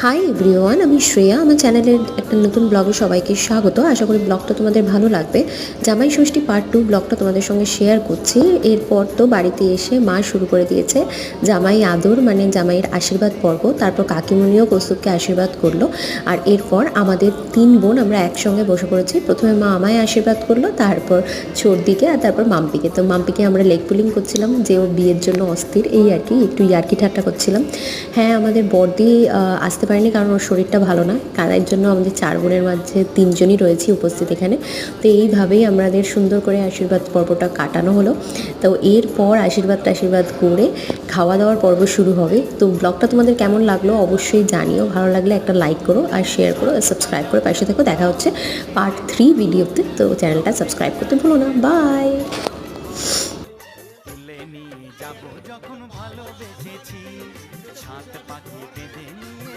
Hi everyone, আমি শ্রেয়া। আমার চ্যানেলের একটা নতুন ব্লগে সবাইকে স্বাগত। আশা করি ব্লগটা তোমাদের ভালো লাগবে। জামাই ষষ্ঠী পার্ট 2 ব্লগটা তোমাদের সঙ্গে শেয়ার করছি। এরপর তো বাড়িতে এসে মা শুরু করে দিয়েছে জামাই আদর, মানে জামাইয়ের আশীর্বাদ পর্ব। তারপর কাকিমণিও কৌস্তবকে আশীর্বাদ করলো। আর এরপর আমাদের 3 বোন আমরা একসঙ্গে বসে পড়েছি। প্রথমে মা আমায় আশীর্বাদ করলো, তারপর ছোটদিকে, আর তারপর মাম্পিকে। তো মাম্পিকে আমরা লেগ পুলিং করছিলাম যে ও বিয়ের জন্য অস্থির, এই আর কি, একটু ইয়ার্কি ঠাট্টা করছিলাম। হ্যাঁ, আমাদের বড়দি আসতে পারেনি কারণ ওর শরীরটা ভালো না। তার জন্য আমাদের 4 বোনের মাঝে 3 জনই রয়েছি উপস্থিত এখানে। তো এইভাবেই আমাদের সুন্দর করে আশীর্বাদ পর্বটা কাটানো হলো। তো এরপর আশীর্বাদ করে খাওয়া দাওয়ার পর্ব শুরু হবে। তো ব্লগটা তোমাদের কেমন লাগলো অবশ্যই জানিও। ভালো লাগলে একটা লাইক করো আর শেয়ার করো আর সাবস্ক্রাইব করে পাশে থেকো। দেখা হচ্ছে পার্ট 3 ভিডিওতে। তো চ্যানেলটা সাবস্ক্রাইব করতে ভুলো না। বাই। তুলে নিয়ে যাব যখন ভালোবেসেছি, সাত পাখি